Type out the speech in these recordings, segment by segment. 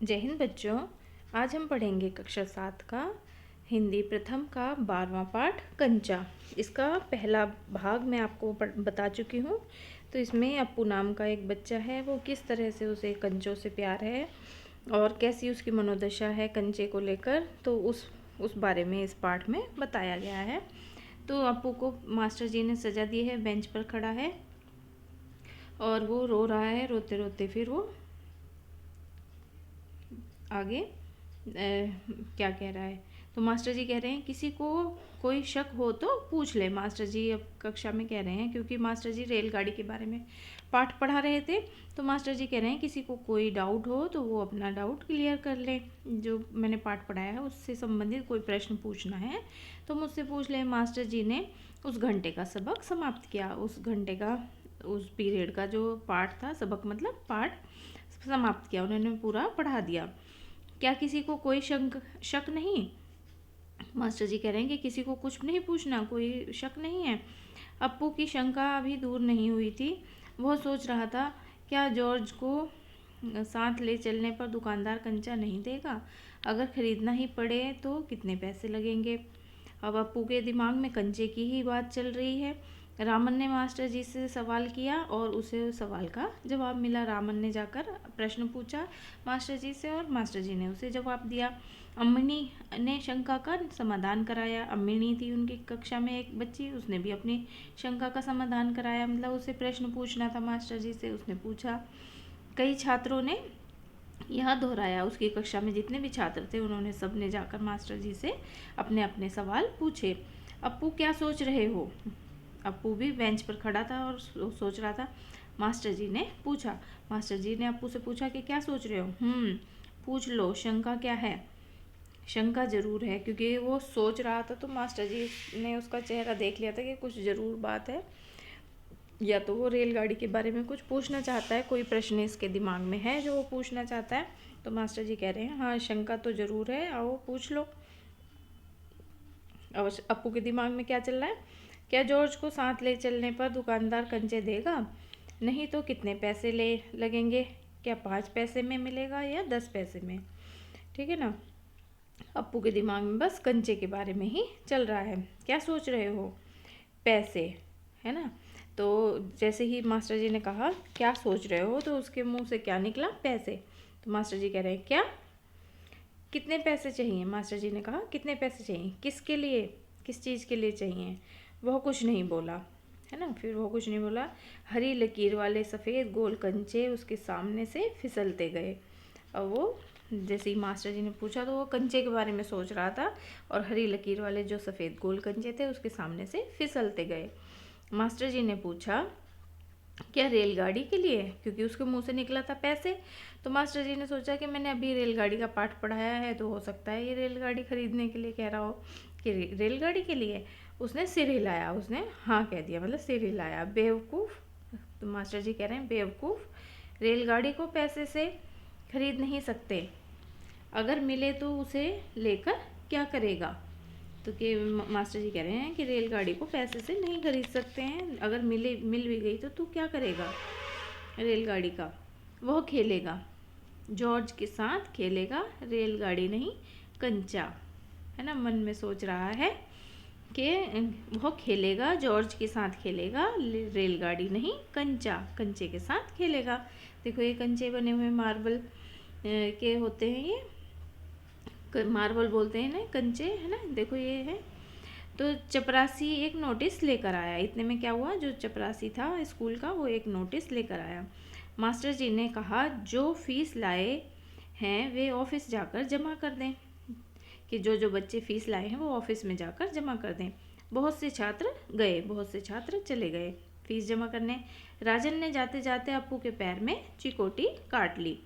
जय हिंद बच्चों। आज हम पढ़ेंगे कक्षा 7 का हिंदी प्रथम का 12वां पाठ कंचा। इसका पहला भाग मैं आपको बता चुकी हूँ। तो इसमें अप्पू नाम का एक बच्चा है, वो किस तरह से उसे कंचों से प्यार है और कैसी उसकी मनोदशा है कंचे को लेकर, तो उस बारे में इस पाठ में बताया गया है। तो अप्पू को मास्टर जी ने सजा दी है, बेंच पर खड़ा है और वो रो रहा है। रोते रोते फिर वो आगे क्या कह रहा है, तो मास्टर जी कह रहे हैं किसी को कोई शक हो तो पूछ ले। मास्टर जी अब कक्षा में कह रहे हैं, क्योंकि मास्टर जी रेलगाड़ी के बारे में पाठ पढ़ा रहे थे, तो मास्टर जी कह रहे हैं किसी को कोई डाउट हो तो वो अपना डाउट क्लियर कर ले। जो मैंने पाठ पढ़ाया है उससे संबंधित कोई प्रश्न पूछना है तो मुझसे पूछ ले। मास्टर जी ने उस घंटे का सबक समाप्त किया। उस घंटे का, उस पीरियड का जो पाठ था, सबक मतलब पाठ समाप्त किया, उन्होंने पूरा पढ़ा दिया। क्या किसी को कोई शक नहीं? मास्टर जी कह रहे हैं कि किसी को कुछ नहीं पूछना, कोई शक नहीं है। अप्पू की शंका अभी दूर नहीं हुई थी। वह सोच रहा था, क्या जॉर्ज को साथ ले चलने पर दुकानदार कंचा नहीं देगा? अगर खरीदना ही पड़े तो कितने पैसे लगेंगे? अब अप्पू के दिमाग में कंचे की ही बात चल रही है। रामन ने मास्टर जी से सवाल किया और उसे उस सवाल का जवाब मिला। रामन ने जाकर प्रश्न पूछा मास्टर जी से और मास्टर जी ने उसे जवाब दिया। अम्मिनी ने शंका का समाधान कराया। अम्मिनी थी उनकी कक्षा में एक बच्ची, उसने भी अपनी शंका का समाधान कराया, मतलब उसे प्रश्न पूछना था मास्टर जी से, उसने पूछा। कई छात्रों ने यह दोहराया। उसकी कक्षा में जितने भी छात्र थे उन्होंने सब ने जाकर मास्टर जी से अपने अपने सवाल पूछे। अप्पू क्या सोच रहे हो? अप्पू भी बेंच पर खड़ा था और सोच रहा था। मास्टर जी ने पूछा, मास्टर जी ने अप्पू से पूछा कि क्या सोच रहे हो? पूछ लो, शंका क्या है? शंका जरूर है, क्योंकि वो सोच रहा था तो मास्टर जी ने उसका चेहरा देख लिया था कि कुछ जरूर बात है, या तो वो रेलगाड़ी के बारे में कुछ पूछना चाहता है, कोई प्रश्न इसके दिमाग में है जो वो पूछना चाहता है। तो मास्टर जी कह रहे हैं हाँ, शंका तो जरूर है, आओ पूछ लो। अब अप्पू के दिमाग में क्या चल रहा है? क्या जॉर्ज को साथ ले चलने पर दुकानदार कंचे देगा? नहीं तो कितने पैसे ले लगेंगे? क्या 5 पैसे में मिलेगा या 10 पैसे में? ठीक है ना। अप्पू के दिमाग में बस कंचे के बारे में ही चल रहा है। क्या सोच रहे हो? पैसे, है ना। तो जैसे ही मास्टर जी ने कहा क्या सोच रहे हो, तो उसके मुंह से क्या निकला? पैसे। तो मास्टर जी कह रहे हैं क्या, कितने पैसे चाहिए? मास्टर जी ने कहा कितने पैसे चाहिए? किसके लिए, किस चीज़ के लिए चाहिए? वह कुछ नहीं बोला, है ना। फिर वो कुछ नहीं बोला। हरी लकीर वाले सफ़ेद गोल कंचे उसके सामने से फिसलते गए। और वो जैसे ही मास्टर जी ने पूछा तो वो कंचे के बारे में सोच रहा था और हरी लकीर वाले जो सफ़ेद गोल कंचे थे उसके सामने से फिसलते गए। मास्टर जी ने पूछा क्या रेलगाड़ी के लिए? क्योंकि उसके मुंह से निकला था पैसे। तो मास्टर जी ने सोचा कि मैंने अभी रेलगाड़ी का पाठ पढ़ाया है तो हो सकता है ये रेलगाड़ी खरीदने के लिए कह रहा हो, कि रेलगाड़ी के लिए। उसने सिर हिलाया, उसने हाँ कह दिया, मतलब सिर हिलाया। बेवकूफ़। तो मास्टर जी कह रहे हैं बेवकूफ़, रेलगाड़ी को पैसे से खरीद नहीं सकते। अगर मिले तो उसे लेकर क्या करेगा? तो कि मास्टर जी कह रहे हैं कि रेलगाड़ी को पैसे से नहीं खरीद सकते हैं, अगर मिल भी गई तो तू क्या करेगा रेलगाड़ी का? वह खेलेगा, जॉर्ज के साथ खेलेगा, रेलगाड़ी नहीं कंचा, है ना। मन में सोच रहा है कि वह खेलेगा, जॉर्ज के साथ खेलेगा, रेलगाड़ी नहीं कंचा, कंचे के साथ खेलेगा। देखो ये कंचे बने हुए मार्बल के होते हैं, ये मार्बल बोलते हैं ना, कंचे, है ना। देखो ये है। तो चपरासी एक नोटिस लेकर आया। इतने में क्या हुआ, जो चपरासी था स्कूल का वो एक नोटिस लेकर आया। मास्टर जी ने कहा जो फीस लाए हैं वे ऑफिस जाकर जमा कर दें, कि जो जो बच्चे फीस लाए हैं वो ऑफिस में जाकर जमा कर दें। बहुत से छात्र गए, बहुत से छात्र चले गए फीस जमा करने। राजन ने जाते जाते अप्पू के पैर में चिकोटी काट ली।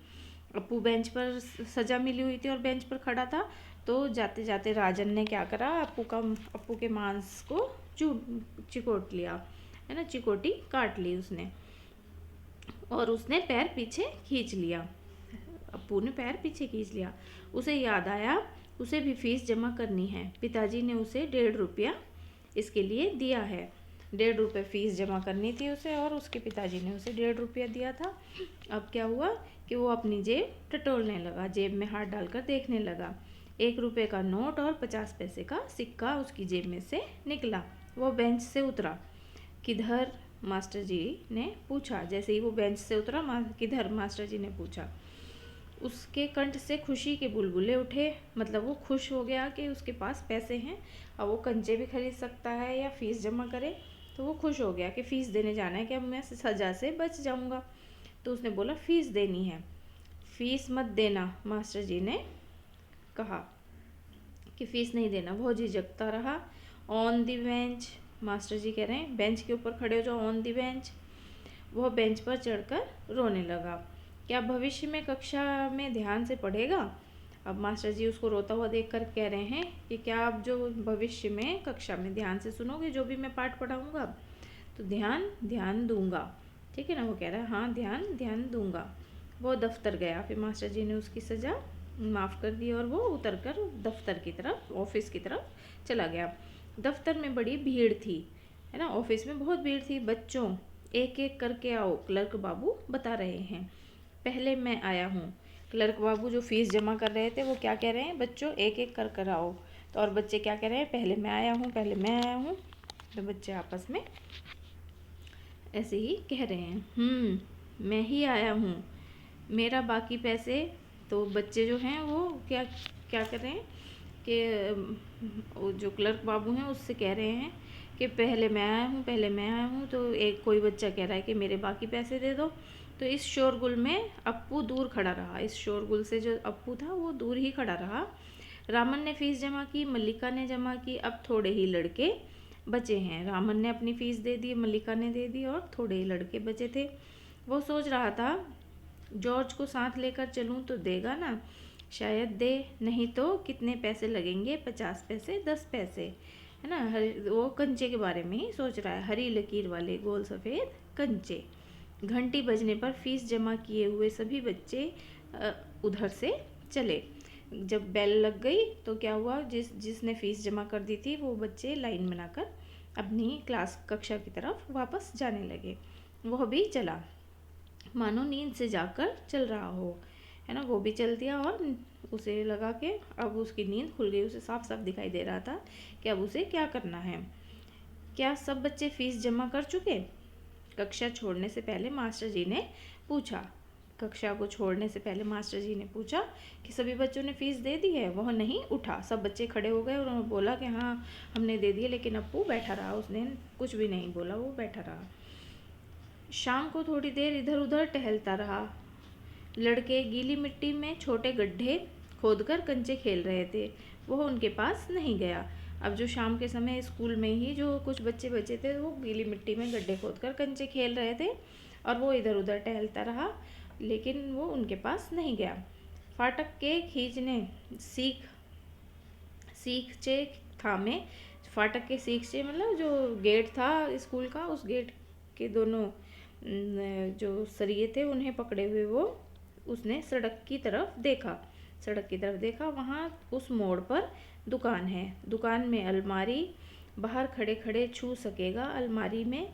अप्पू बेंच पर सजा मिली हुई थी और बेंच पर खड़ा था, तो जाते जाते राजन ने क्या करा, अप्पू के मांस को चिकोट लिया, है ना, चिकोटी काट ली उसने, और उसने पैर पीछे खींच लिया। अप्पू ने पैर पीछे खींच लिया। उसे याद आया उसे भी फीस जमा करनी है। पिताजी ने उसे 1.5 रुपया इसके लिए दिया है। 1.5 रुपये फीस जमा करनी थी उसे और उसके पिताजी ने उसे 1.5 रुपया दिया था। अब क्या हुआ कि वो अपनी जेब टटोलने लगा, जेब में हाथ डालकर देखने लगा। 1 रुपये का नोट और 50 पैसे का सिक्का उसकी जेब में से निकला। वो बेंच से उतरा। किधर? मास्टर जी ने पूछा। जैसे ही वो बेंच से उतरा, किधर? मास्टर जी ने पूछा। उसके कंठ से खुशी के बुलबुले उठे। मतलब वो खुश हो गया कि उसके पास पैसे हैं, अब वो कंचे भी खरीद सकता है या फीस जमा करे। तो वो खुश हो गया कि फ़ीस देने जाना है, कि अब मैं सज़ा से बच जाऊंगा। तो उसने बोला फ़ीस देनी है। फ़ीस मत देना, मास्टर जी ने कहा कि फ़ीस नहीं देना। वो झिझकता रहा। ऑन दी बेंच, मास्टर जी कह रहे हैं बेंच के ऊपर खड़े हो जाओ, ऑन दी बेंच। वह बेंच पर चढ़कर रोने लगा। क्या भविष्य में कक्षा में ध्यान से पढ़ेगा? अब मास्टर जी उसको रोता हुआ देखकर कह रहे हैं कि क्या आप जो भविष्य में कक्षा में ध्यान से सुनोगे जो भी मैं पाठ पढ़ाऊँगा? तो ध्यान दूंगा। ठीक है ना? वो कह रहा है हाँ ध्यान दूंगा। वो दफ्तर गया। फिर मास्टर जी ने उसकी सज़ा माफ़ कर दी और वो उतर कर दफ्तर की तरफ, ऑफिस की तरफ चला गया। दफ्तर में बड़ी भीड़ थी, है ना? ऑफिस में बहुत भीड़ थी। बच्चों, एक एक करके आओ, क्लर्क बाबू बता रहे हैं। पहले मैं आया हूँ। क्लर्क बाबू जो फीस जमा कर रहे थे वो क्या कह रहे हैं? बच्चों एक एक कर आओ। तो और बच्चे क्या कह रहे हैं? पहले मैं आया हूँ, पहले मैं आया हूँ। तो बच्चे आपस में ऐसे ही कह रहे हैं। मैं ही आया हूँ, मेरा बाकी पैसे। तो बच्चे जो हैं वो क्या क्या कर रहे हैं कि वो जो क्लर्क बाबू हैं उससे कह रहे हैं कि पहले मैं आया हूँ, पहले मैं आया हूँ। तो एक कोई बच्चा कह रहा है कि मेरे बाकी पैसे दे दो। तो इस शोरगुल में अप्पू दूर खड़ा रहा। इस शोरगुल से जो अप्पू था वो दूर ही खड़ा रहा। रामन ने फीस जमा की, मल्लिका ने जमा की, अब थोड़े ही लड़के बचे हैं। रामन ने अपनी फ़ीस दे दी, मल्लिका ने दे दी और थोड़े ही लड़के बचे थे। वो सोच रहा था जॉर्ज को साथ लेकर चलूं तो देगा ना? शायद दे, नहीं तो कितने पैसे लगेंगे? 50 पैसे, 10 पैसे, है ना? वो कंचे के बारे में ही सोच रहा है। हरी लकीर वाले गोल सफ़ेद कंचे। घंटी बजने पर फ़ीस जमा किए हुए सभी बच्चे उधर से चले। जब बेल लग गई तो क्या हुआ? जिसने फ़ीस जमा कर दी थी वो बच्चे लाइन बनाकर अपनी कक्षा की तरफ वापस जाने लगे। वह भी चला, मानो नींद से जाकर चल रहा हो, है ना? वो भी चल दिया और उसे लगा कि अब उसकी नींद खुल गई। उसे साफ साफ दिखाई दे रहा था कि अब उसे क्या करना है। क्या सब बच्चे फ़ीस जमा कर चुके? कक्षा छोड़ने से पहले मास्टर जी ने पूछा। कक्षा को छोड़ने से पहले मास्टर जी ने पूछा कि सभी बच्चों ने फ़ीस दे दी है? वह नहीं उठा। सब बच्चे खड़े हो गए और उन्होंने बोला कि हाँ हमने दे दी, लेकिन अप्पू बैठा रहा। उसने कुछ भी नहीं बोला, वो बैठा रहा। शाम को थोड़ी देर इधर उधर टहलता रहा। लड़के गीली मिट्टी में छोटे गड्ढे खोदकर कंचे खेल रहे थे। वह उनके पास नहीं गया। अब जो शाम के समय स्कूल में ही जो कुछ बच्चे बचे थे वो गीली मिट्टी में गड्ढे खोदकर कंचे खेल रहे थे और वो इधर उधर टहलता रहा, लेकिन वो उनके पास नहीं गया। फाटक के खींचने सीखचे थामे। फाटक के सीखचे मतलब जो गेट था स्कूल का, उस गेट के दोनों जो सरिये थे उन्हें पकड़े हुए वो उसने सड़क की तरफ देखा। वहाँ उस मोड़ पर दुकान है। दुकान में अलमारी, बाहर खड़े खड़े छू सकेगा। अलमारी में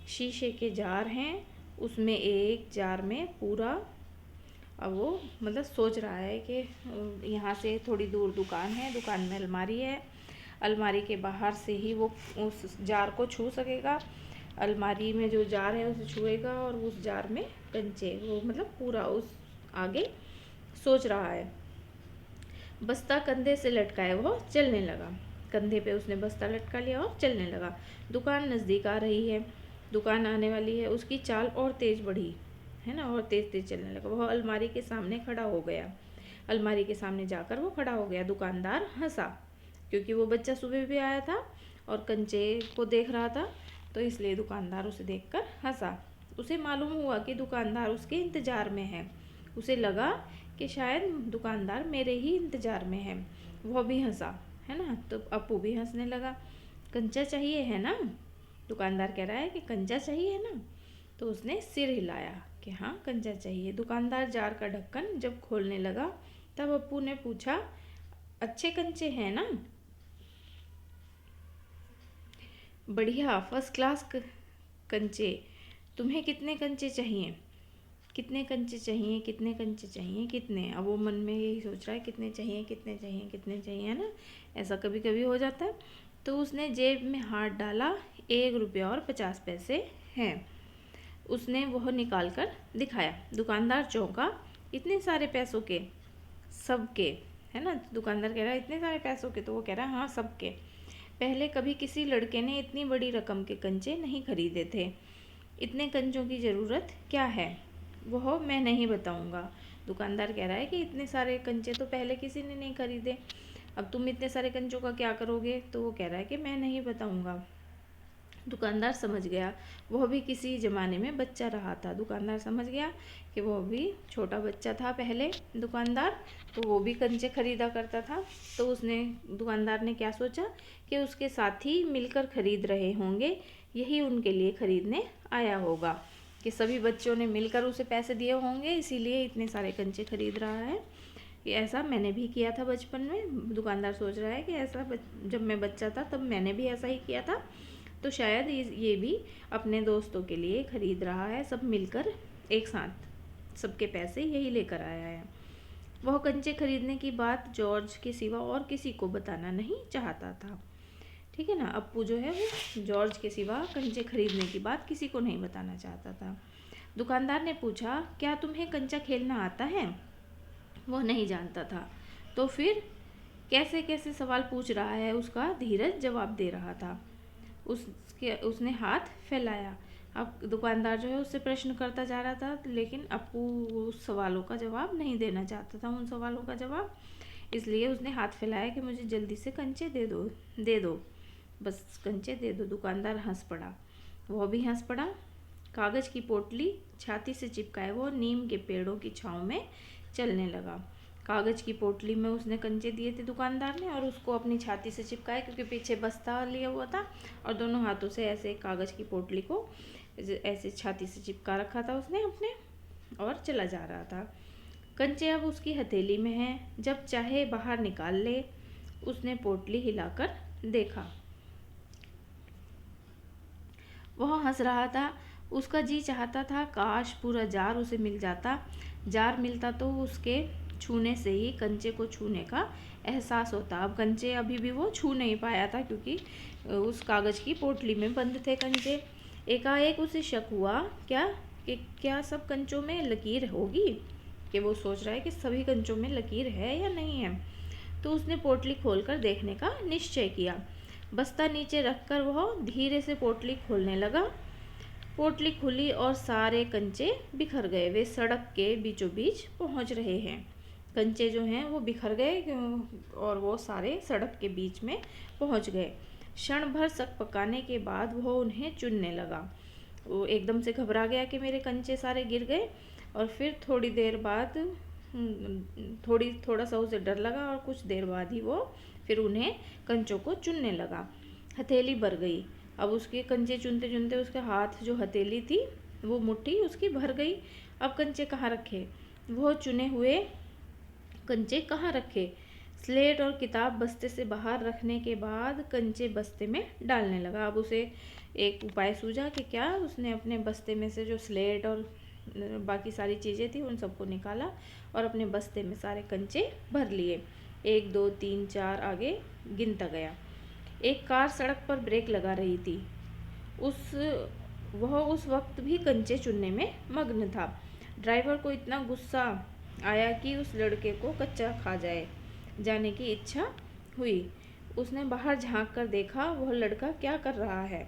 शीशे के जार हैं, उसमें एक जार में पूरा। अब वो मतलब सोच रहा है कि यहाँ से थोड़ी दूर दुकान है, दुकान में अलमारी है, अलमारी के बाहर से ही वो उस जार को छू सकेगा। अलमारी में जो जार है उसे छुएगा और उस जार में कंचे, वो मतलब पूरा उस आगे सोच रहा है। बस्ता कंधे से लटकाए वो चलने लगा। कंधे पे उसने बस्ता लटका लिया और चलने लगा। दुकान नज़दीक आ रही है, दुकान आने वाली है। उसकी चाल और तेज़ बढ़ी, है ना? और तेज़ तेज़ चलने लगा। वह अलमारी के सामने खड़ा हो गया। अलमारी के सामने जाकर वो खड़ा हो गया। दुकानदार हंसा, क्योंकि वो बच्चा सुबह भी आया था और कंचे को देख रहा था, तो इसलिए दुकानदार उसे देखकर हंसा। उसे मालूम हुआ कि दुकानदार उसके इंतज़ार में है। उसे लगा कि शायद दुकानदार मेरे ही इंतज़ार में है। वह भी हंसा, है ना? तो अप्पू भी हंसने लगा। कंचा चाहिए है ना? दुकानदार कह रहा है कि कंचा चाहिए है ना? तो उसने सिर हिलाया कि हाँ कंचा चाहिए। दुकानदार जार का ढक्कन जब खोलने लगा तब अप्पू ने पूछा, अच्छे कंचे हैं ना? बढ़िया, फर्स्ट क्लास कंचे। तुम्हें कितने कंचे चाहिए? कितने कंचे चाहिए, कितने कंचे चाहिए, कितने। अब वो मन में यही सोच रहा है कितने चाहिए, कितने चाहिए, कितने चाहिए, है ना। ऐसा कभी कभी हो जाता है। तो उसने जेब में हाथ डाला, 1 रुपया और 50 पैसे हैं। उसने वह निकाल कर दिखाया। दुकानदार चौंका, इतने सारे पैसों के, सबके, है ना। दुकानदार कह रहा है इतने सारे पैसों के, तो वो कह रहा है हाँ सबके। पहले कभी किसी लड़के ने इतनी बड़ी रकम के कंचे नहीं खरीदे थे। इतने कंचों की ज़रूरत क्या है, वह मैं नहीं बताऊंगा। दुकानदार कह रहा है कि इतने सारे कंचे तो पहले किसी ने नहीं खरीदे, अब तुम इतने सारे कंचों का क्या करोगे। तो वो कह रहा है कि मैं नहीं बताऊंगा। दुकानदार समझ गया, वह भी किसी ज़माने में बच्चा रहा था। दुकानदार समझ गया कि वह भी छोटा बच्चा था पहले दुकानदार, तो वो भी कंचे खरीदा करता था। तो दुकानदार ने क्या सोचा कि उसके साथी मिलकर खरीद रहे होंगे, यही उनके लिए खरीदने आया होगा, कि सभी बच्चों ने मिलकर उसे पैसे दिए होंगे, इसीलिए इतने सारे कंचे खरीद रहा है। कि ऐसा मैंने भी किया था बचपन में। दुकानदार सोच रहा है कि ऐसा जब मैं बच्चा था तब मैंने भी ऐसा ही किया था, तो शायद ये भी अपने दोस्तों के लिए खरीद रहा है, सब मिलकर एक साथ सबके पैसे यही लेकर आया है। वह कंचे खरीदने की बात जॉर्ज के सिवा और किसी को बताना नहीं चाहता था। ठीक है ना। अप्पू जो है वो जॉर्ज के सिवा कंचे खरीदने की बात किसी को नहीं बताना चाहता था। दुकानदार ने पूछा, क्या तुम्हें कंचा खेलना आता है। वह नहीं जानता था। तो फिर कैसे कैसे सवाल पूछ रहा है, उसका धीरज जवाब दे रहा था। उसने हाथ फैलाया। अब दुकानदार जो है उससे प्रश्न करता जा रहा था, लेकिन अप्पू उस सवालों का जवाब नहीं देना चाहता था, उन सवालों का जवाब। इसलिए उसने हाथ फैलाया कि मुझे जल्दी से कंचे दे दो, दे दो, बस कंचे दे दो। दुकानदार हंस पड़ा, वह भी हंस पड़ा। कागज़ की पोटली छाती से चिपकाए वो नीम के पेड़ों की छाँव में चलने लगा। कागज़ की पोटली में उसने कंचे दिए थे दुकानदार ने, और उसको अपनी छाती से चिपकाया, क्योंकि पीछे बस्ता लिया हुआ था, और दोनों हाथों से ऐसे कागज़ की पोटली को ऐसे छाती से चिपका रखा था उसने अपने, और चला जा रहा था। कंचे अब उसकी हथेली में हैं, जब चाहे बाहर निकाल ले। उसने पोटली हिलाकर देखा, वह हंस रहा था। उसका जी चाहता था काश पूरा जार उसे मिल जाता। जार मिलता तो उसके छूने से ही कंचे को छूने का एहसास होता। अब कंचे अभी भी वो छू नहीं पाया था, क्योंकि उस कागज़ की पोटली में बंद थे कंचे। एकाएक उसे शक हुआ क्या सब कंचों में लकीर होगी, कि वो सोच रहा है कि सभी कंचों में लकीर है या नहीं है। तो उसने पोटली खोलकर देखने का निश्चय किया। बस्ता नीचे रखकर वह धीरे से पोटली खोलने लगा। पोटली खुली और सारे कंचे बिखर गए। वे सड़क के बीचों बीच पहुंच रहे हैं। कंचे जो हैं वो बिखर गए और वो सारे सड़क के बीच में पहुंच गए। क्षण भर सक पकाने के बाद वह उन्हें चुनने लगा। वो एकदम से घबरा गया कि मेरे कंचे सारे गिर गए, और फिर थोड़ी देर बाद थोड़ा सा उसे डर लगा, और कुछ देर बाद ही वो फिर उन्हें कंचों को चुनने लगा। हथेली भर गई। अब उसके कंचे चुनते चुनते उसके हाथ, जो हथेली थी वो मुट्ठी उसकी भर गई। अब कंचे कहाँ रखे, वो चुने हुए कंचे कहाँ रखे। स्लेट और किताब बस्ते से बाहर रखने के बाद कंचे बस्ते में डालने लगा। अब उसे एक उपाय सूझा कि क्या, उसने अपने बस्ते में से जो स्लेट और बाकी सारी चीज़ें थी उन सबको निकाला और अपने बस्ते में सारे कंचे भर लिए। 1 2 3 4 आगे गिनता गया। एक कार सड़क पर ब्रेक लगा रही थी। वह उस वक्त भी कंचे चुनने में मग्न था। ड्राइवर को इतना गुस्सा आया कि उस लड़के को कच्चा खा जाने की इच्छा हुई। उसने बाहर झांक कर देखा, वह लड़का क्या कर रहा है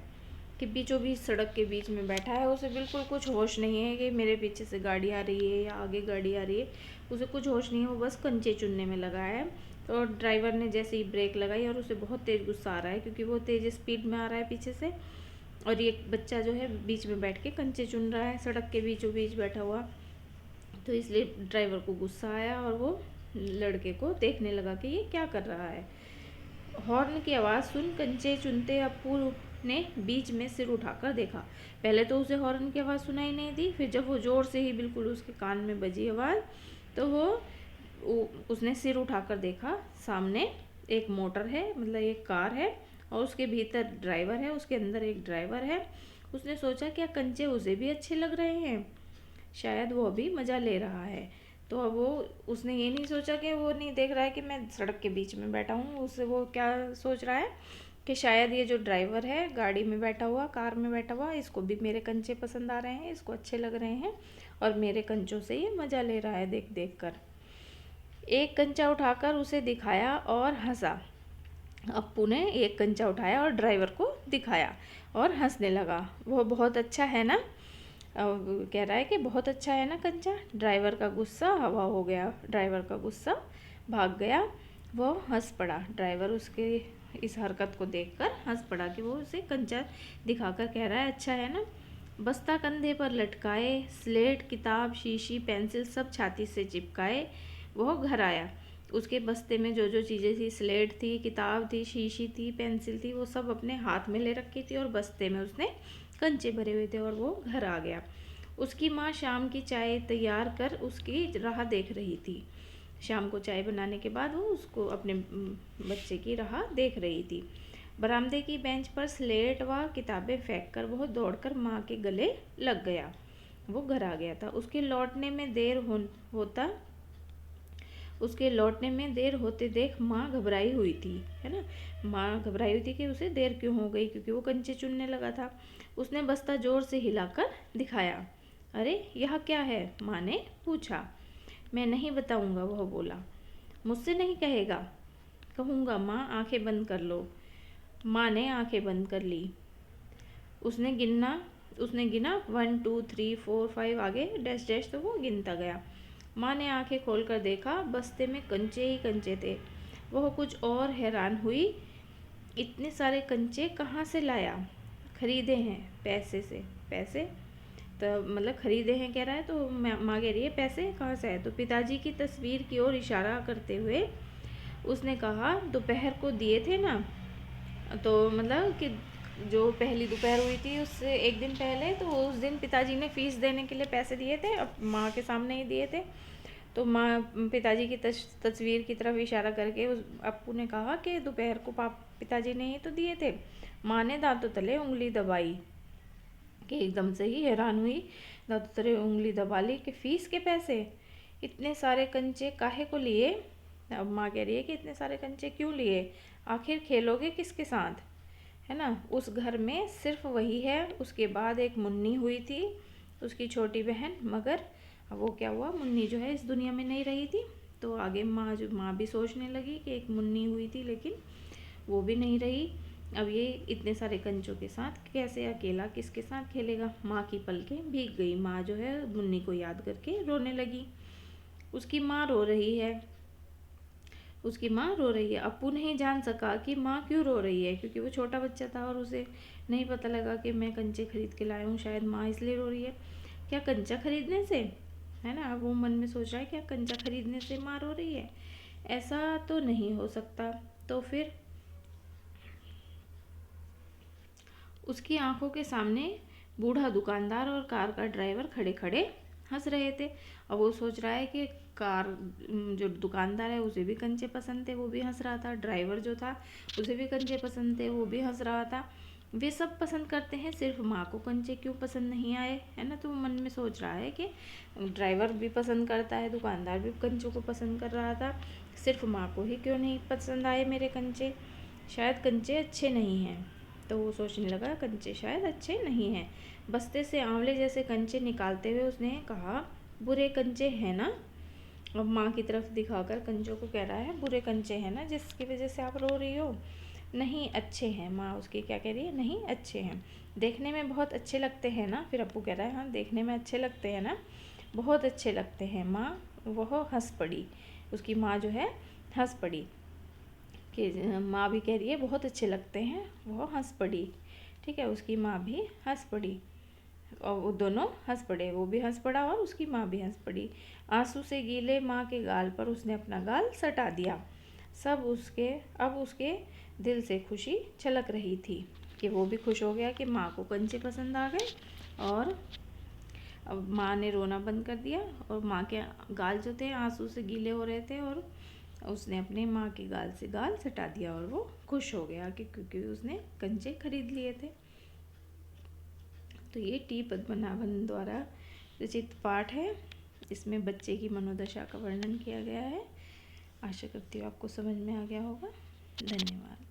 कि बीचों बीच सड़क के बीच में बैठा है। उसे बिल्कुल कुछ होश नहीं है कि मेरे पीछे से गाड़ी आ रही है या आगे गाड़ी आ रही है, उसे कुछ होश नहीं है। वो बस कंचे चुनने में लगा है। तो ड्राइवर ने जैसे ही ब्रेक लगाई, और उसे बहुत तेज़ गुस्सा आ रहा है क्योंकि वो तेज़ स्पीड में आ रहा है पीछे से, और ये बच्चा जो है बीच में बैठ के कंचे चुन रहा है, सड़क के बीचों बीच बैठा हुआ। तो इसलिए ड्राइवर को गुस्सा आया और वो लड़के को देखने लगा कि ये क्या कर रहा है। हॉर्न की आवाज़ सुन कंचे चुनते अप्पू ने बीच में सिर उठाकर देखा। पहले तो उसे हॉर्न की आवाज़ सुनाई नहीं दी, फिर जब वो ज़ोर से ही बिल्कुल उसके कान में बजी आवाज़, तो उसने सिर उठाकर देखा। सामने एक मोटर है, मतलब एक कार है, और उसके भीतर ड्राइवर है, उसके अंदर एक ड्राइवर है। उसने सोचा क्या कंचे उसे भी अच्छे लग रहे हैं। शायद वो भी मज़ा ले रहा है। तो अब वो उसने ये नहीं सोचा कि वो नहीं देख रहा है कि मैं सड़क के बीच में बैठा हूँ, उससे वो क्या सोच रहा है कि शायद ये जो ड्राइवर है गाड़ी में बैठा हुआ, कार में बैठा हुआ, इसको भी मेरे कंचे पसंद आ रहे हैं, इसको अच्छे लग रहे हैं और मेरे कंचों से ये मज़ा ले रहा है देख देख कर। एक कंचा उठाकर उसे दिखाया और हंसा। अप्पू ने एक कंचा उठाया और ड्राइवर को दिखाया और हंसने लगा। वो बहुत अच्छा है ना, कह रहा है कि बहुत अच्छा है ना कंचा। ड्राइवर का गुस्सा हवा हो गया, ड्राइवर का गुस्सा भाग गया, वो हंस पड़ा। ड्राइवर उसके इस हरकत को देखकर हंस पड़ा कि वो उसे कंचा दिखाकर कह रहा है अच्छा है ना। बस्ता कंधे पर लटकाए, स्लेट, किताब, शीशी, पेंसिल सब छाती से चिपकाए वो घर आया। उसके बस्ते में जो जो चीज़ें थी, स्लेट थी, किताब थी, शीशी थी, पेंसिल थी, वो सब अपने हाथ में ले रखी थी और बस्ते में उसने कंचे भरे हुए थे और वो घर आ गया। उसकी माँ शाम की चाय तैयार कर उसकी राह देख रही थी। शाम को चाय बनाने के बाद वो उसको अपने बच्चे की राह देख रही थी। बरामदे की बेंच पर स्लेट व किताबें फेंक कर वो दौड़कर माँ के गले लग गया। वो घर आ गया था। उसके लौटने में देर होते देख माँ घबराई हुई थी, है ना। माँ घबराई हुई थी कि उसे देर क्यों हो गई, क्योंकि वो कंचे चुनने लगा था। उसने बस्ता जोर से हिलाकर दिखाया। अरे यह क्या है, माँ ने पूछा। मैं नहीं बताऊंगा, वह बोला। मुझसे नहीं कहेगा? कहूँगा माँ, आंखें बंद कर लो। माँ ने आंखें बंद कर ली। उसने गिना 1 2 3 4 5 आगे डैश डैश, तो वो गिनता गया। माँ ने आंखें खोलकर देखा, बस्ते में कंचे ही कंचे थे। वह कुछ और हैरान हुई, इतने सारे कंचे कहाँ से लाया? खरीदे हैं पैसे से। पैसे? तो मतलब खरीदे हैं कह रहा है, तो माँ कह रही है पैसे कहाँ से आए? तो पिताजी की तस्वीर की ओर इशारा करते हुए उसने कहा, दोपहर को दिए थे ना। तो मतलब कि जो पहली दोपहर हुई थी उससे एक दिन पहले, तो उस दिन पिताजी ने फीस देने के लिए पैसे दिए थे, अब माँ के सामने ही दिए थे। तो माँ पिताजी की तस्वीर की तरफ इशारा करके उस अप्पू ने कहा कि दोपहर को पिताजी ने ही तो दिए थे। माँ ने दांतों तले उंगली दबाई कि एकदम से ही हैरान हुई, दांतों तले उंगली दबा ली कि फीस के पैसे? इतने सारे कंचे काहे को लिए? अब माँ कह रही है कि इतने सारे कंचे क्यों लिए? आखिर खेलोगे किसके साथ, है ना। उस घर में सिर्फ वही है। उसके बाद एक मुन्नी हुई थी, उसकी छोटी बहन, मगर वो क्या हुआ, मुन्नी जो है इस दुनिया में नहीं रही थी। तो आगे माँ भी सोचने लगी कि एक मुन्नी हुई थी, लेकिन वो भी नहीं रही। अब ये इतने सारे कंचों के साथ कैसे अकेला किसके साथ खेलेगा? माँ की पलकें भीग गई। माँ जो है मुन्नी को याद करके रोने लगी। उसकी माँ रो रही है। अप्पू नहीं जान सका कि माँ क्यों रो रही है, क्योंकि वो छोटा बच्चा था और उसे नहीं पता लगा कि मैं कंचे खरीद के लाया हूँ, शायद माँ इसलिए रो रही है। क्या कंचा खरीदने से, है ना। अब वो मन में सोच रहा है क्या कंचा खरीदने से माँ रो रही है? ऐसा तो नहीं हो सकता। तो फिर उसकी आंखों के सामने बूढ़ा दुकानदार और कार का ड्राइवर खड़े खड़े हंस रहे थे। अब वो सोच रहा है कि कार जो दुकानदार है उसे भी कंचे पसंद थे, वो भी हंस रहा था। ड्राइवर जो था उसे भी कंचे पसंद थे, वो भी हंस रहा था। वे सब पसंद करते हैं, सिर्फ माँ को कंचे क्यों पसंद नहीं आए, है ना। तो वो मन में सोच रहा है कि ड्राइवर भी पसंद करता है, दुकानदार भी कंचों को पसंद कर रहा था, सिर्फ माँ को ही क्यों नहीं पसंद आए मेरे कंचे? शायद कंचे अच्छे नहीं हैं। तो वो सोचने लगा कंचे शायद अच्छे नहीं हैं। बस्ते से आंवले जैसे कंचे निकालते हुए उसने कहा, बुरे कंचे हैं ना। अब माँ की तरफ दिखाकर कंचों को कह रहा है, बुरे कंचे हैं ना जिसकी वजह से आप रो रही हो? नहीं अच्छे हैं। माँ उसकी क्या कह रही है? नहीं अच्छे हैं, देखने में बहुत अच्छे लगते हैं ना। फिर अप्पू कह रहा है, हाँ देखने में अच्छे लगते हैं ना, बहुत अच्छे लगते हैं माँ। वह हंस पड़ी, उसकी माँ जो है हंस पड़ी कि माँ भी कह रही है बहुत अच्छे लगते हैं, वो हंस पड़ी। ठीक है, उसकी माँ भी हंस पड़ी और वो दोनों हंस पड़े, वो भी हंस पड़ा और उसकी माँ भी हंस पड़ी। आंसू से गीले माँ के गाल पर उसने अपना गाल सटा दिया। अब उसके दिल से खुशी छलक रही थी कि वो भी खुश हो गया कि माँ को कंचे पसंद आ गए। और अब माँ ने रोना बंद कर दिया और माँ के गाल जो थे आंसू से गीले हो रहे थे और उसने अपने माँ के गाल से गाल सटा दिया और वो खुश हो गया कि क्योंकि उसने कंचे खरीद लिए थे। तो ये टी पद्मनाभन द्वारा रचित पाठ है। इसमें बच्चे की मनोदशा का वर्णन किया गया है। आशा करती हूँ आपको समझ में आ गया होगा। धन्यवाद।